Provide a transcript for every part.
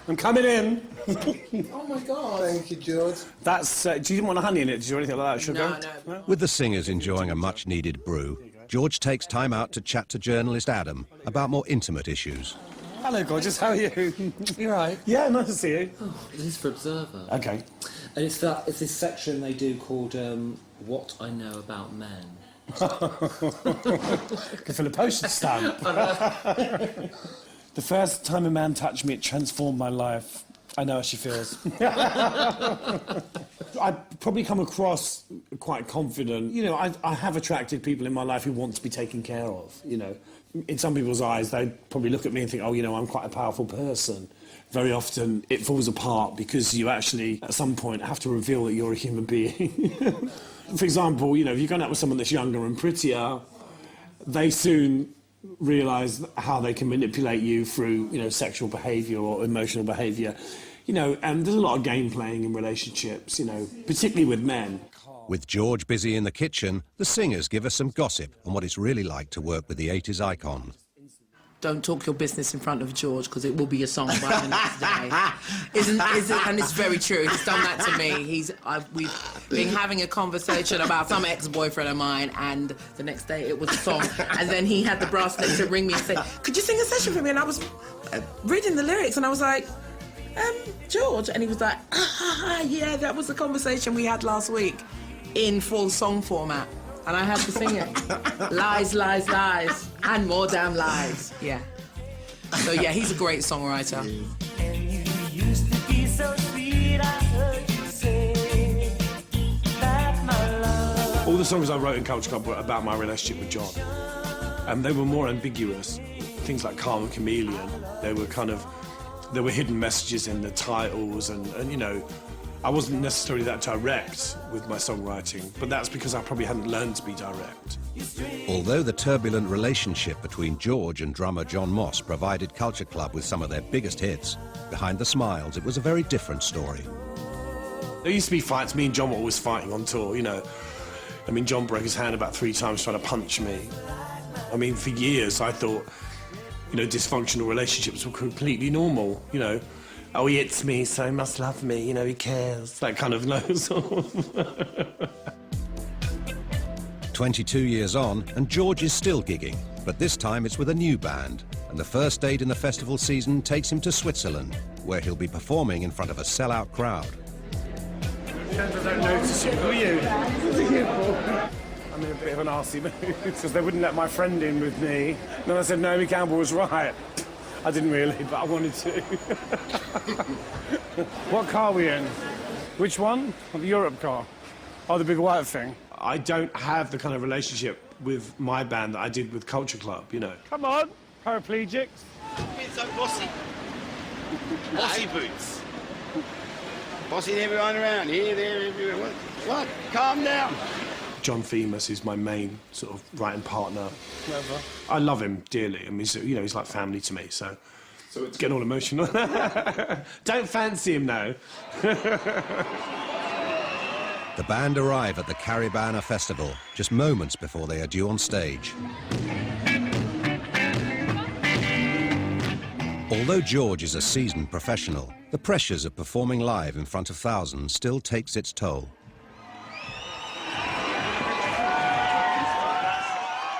I'm coming in. Oh my God. Thank you, George. That's. Do you didn't want a honey in it? Did you or anything like that? Sugar? No. With the singers enjoying a much-needed brew, George takes time out to chat to journalist Adam about more intimate issues. Hello, gorgeous. How are you? You're right. Yeah, nice to see you. Oh, this is for Observer. Okay. And it's this section they do called What I Know About Men. Could fill a postage stamp. The first time a man touched me, it transformed my life. I know how she feels. I probably come across quite confident. You know, I have attracted people in my life who want to be taken care of, you know. In some people's eyes, they probably look at me and think, oh, you know, I'm quite a powerful person. Very often, it falls apart because you actually, at some point, have to reveal that you're a human being. For example, you know, if you're going out with someone that's younger and prettier, they soon realise how they can manipulate you through, you know, sexual behaviour or emotional behaviour. You know, and there's a lot of game playing in relationships, you know, particularly with men. With George busy in the kitchen, the singers give us some gossip on what it's really like to work with the 80s icon. Don't talk your business in front of George, because it will be a song by the next day. Isn't it? And it's very true. He's done that to me. We've been having a conversation about some ex-boyfriend of mine, and the next day it was a song. And then he had the brass to ring me and say, could you sing a session for me? And I was reading the lyrics, and I was like, George. And he was like, yeah, that was the conversation we had last week in full song format. And I had to sing it. Lies, lies, lies, and more damn lies. Yeah. So yeah, he's a great songwriter. And you used to be so sweet, I heard you say that my love. All the songs I wrote in Culture Club were about my relationship with John. And they were more ambiguous. Things like Calm Chameleon, there were hidden messages in the titles and you know, I wasn't necessarily that direct with my songwriting, but that's because I probably hadn't learned to be direct. Although the turbulent relationship between George and drummer John Moss provided Culture Club with some of their biggest hits, behind the smiles it was a very different story. There used to be fights, me and John were always fighting on tour, you know. I mean, John broke his hand about 3 times trying to punch me. I mean, for years I thought, you know, dysfunctional relationships were completely normal, you know. Oh, he hits me, so he must love me, you know, he cares. That kind of knows. 22 years on, and George is still gigging, but this time it's with a new band, and the first date in the festival season takes him to Switzerland, where he'll be performing in front of a sellout crowd. I don't notice you. Who are you? I'm in a bit of an arsey mood, because they wouldn't let my friend in with me. And then I said Naomi Campbell was right. I didn't really, but I wanted to. What car are we in? Which one? Oh, the Europe car. Oh, the big white thing. I don't have the kind of relationship with my band that I did with Culture Club, you know. Come on, paraplegics. Being so bossy. Bossy boots. Bossing everyone around, here, there, everywhere. What? Calm down. John Themis is my main sort of writing partner. Clever. I love him dearly. I mean, you know, he's like family to me, so it's getting all emotional. Don't fancy him now. The band arrive at the Caribana Festival, just moments before they are due on stage. Although George is a seasoned professional, the pressures of performing live in front of thousands still takes its toll.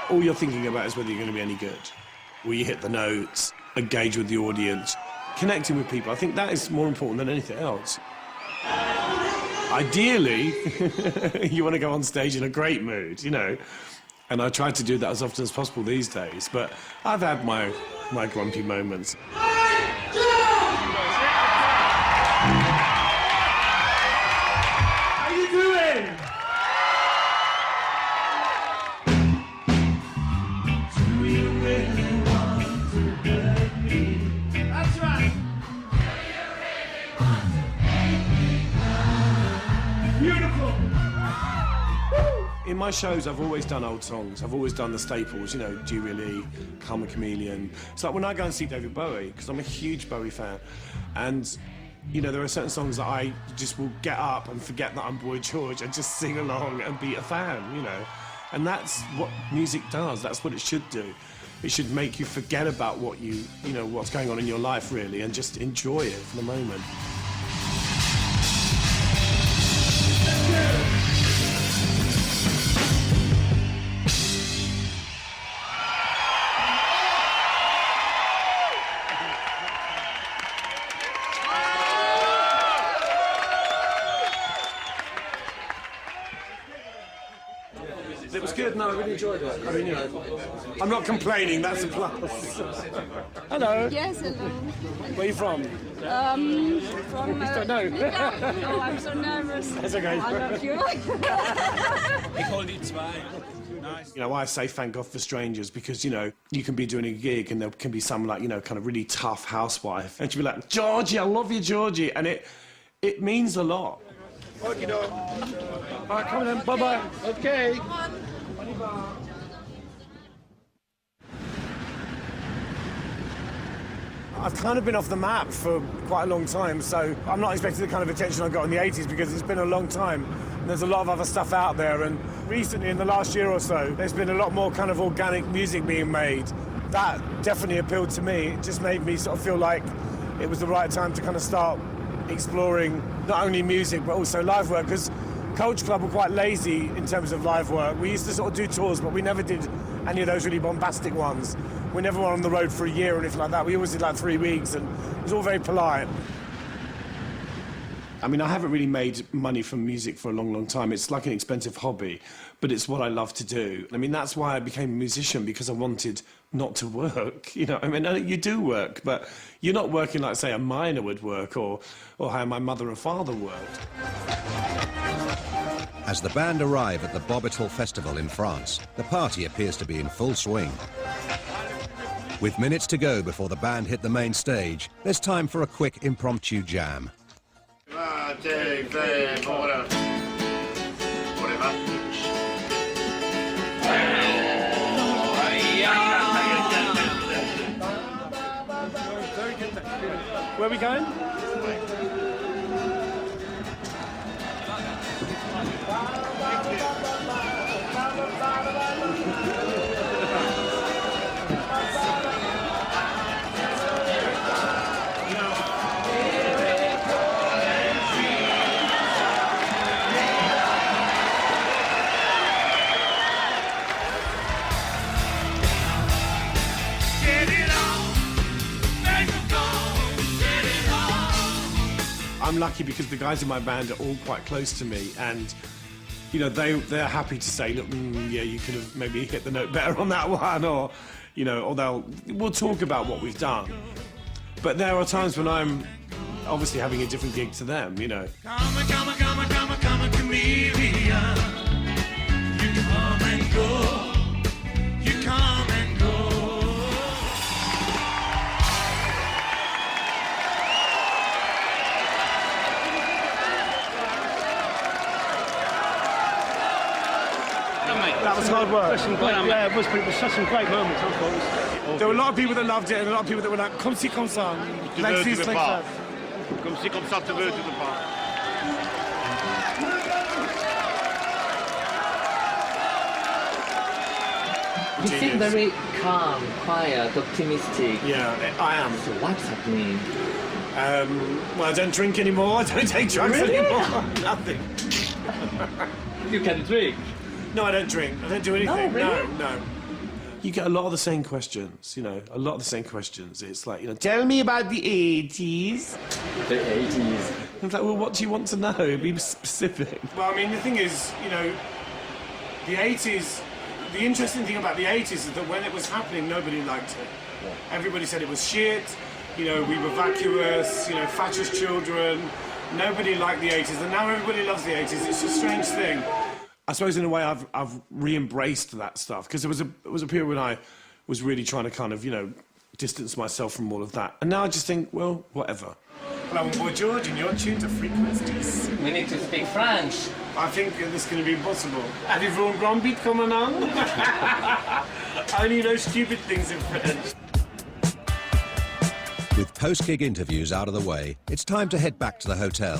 All you're thinking about is whether you're going to be any good. Will you hit the notes, engage with the audience, connecting with people. I think that is more important than anything else. Ideally, you want to go on stage in a great mood, you know, and I try to do that as often as possible these days, but I've had my grumpy moments. How you doing? In my shows, I've always done old songs. I've always done the staples, you know, Do Really, Karma Chameleon. It's like when I go and see David Bowie, because I'm a huge Bowie fan, and, you know, there are certain songs that I just will get up and forget that I'm Boy George and just sing along and be a fan, you know. And that's what music does. That's what it should do. It should make you forget about what what's going on in your life, really, and just enjoy it for the moment. It was good. No, I really enjoyed it. I mean, I'm not complaining. That's a plus. Hello. Yes, hello. Where are you from? From. Don't know. Oh, I'm so nervous. That's okay. I love you. I say thank God for strangers because, you can be doing a gig and there can be some, like, kind of really tough housewife. And she'll be like, Georgie, I love you, Georgie. And it means a lot. Okay, dog. All right, come on then. Bye-bye. Okay. I've kind of been off the map for quite a long time, so I'm not expecting the kind of attention I got in the 80s because it's been a long time. And there's a lot of other stuff out there, and recently, in the last year or so, there's been a lot more kind of organic music being made. That definitely appealed to me. It just made me sort of feel like it was the right time to kind of start exploring not only music but also live work, because Culture Club were quite lazy in terms of live work. We used to sort of do tours, but we never did any of those really bombastic ones. We never went on the road for a year or anything like that. We always did like 3 weeks, and it was all very polite. I mean, I haven't really made money from music for a long, long time. It's like an expensive hobby, but it's what I love to do. I mean, that's why I became a musician, because I wanted not to work. I mean, you do work, but you're not working like, say, a miner would work, or how my mother and father worked. As the band arrive at the Bobital Festival in France, the party appears to be in full swing. With minutes to go before the band hit the main stage, there's time for a quick impromptu jam. 1, 2, 3, 4, whatever. Where are we going? I'm lucky because the guys in my band are all quite close to me, and they're happy to say, look, yeah, you could have maybe hit the note better on that one, or we'll talk about what we've done. But there are times when I'm obviously having a different gig to them, Come a chameleon. You come and go. You come and go. That was hard work. Yeah, it was, but it was such some great moments. I thought it was There were a lot of people that loved it, and a lot of people that were like, comme ci, comme ça. Tu veux, tu veux pas. Comme si, comme ça, tu veux, tu veux pas. You seem very calm, quiet, optimistic. Yeah, I am. So what's happening? Well, I don't drink anymore. I don't take drugs anymore. Nothing. You can drink. No, I don't drink. I don't do anything. really? No. You get a lot of the same questions, a lot of the same questions. It's like, tell me about the 80s. The 80s. It's like, well, what do you want to know? Be specific. Well, I mean, the thing is, the 80s, the interesting thing about the 80s is that when it was happening, nobody liked it. Yeah. Everybody said it was shit, we were vacuous, fat as children. Nobody liked the 80s, and now everybody loves the 80s. It's a strange thing. I suppose in a way I've re-embraced that stuff, because it was a period when I was really trying to kind of, distance myself from all of that. And now I just think, well, whatever. Hello, I'm Boy George, and you're tuned to Frequencies. We need to speak French. I think this is going to be impossible. Avez-vous un grand beat comme un homme? I only know stupid things in French. With post-gig interviews out of the way, it's time to head back to the hotel.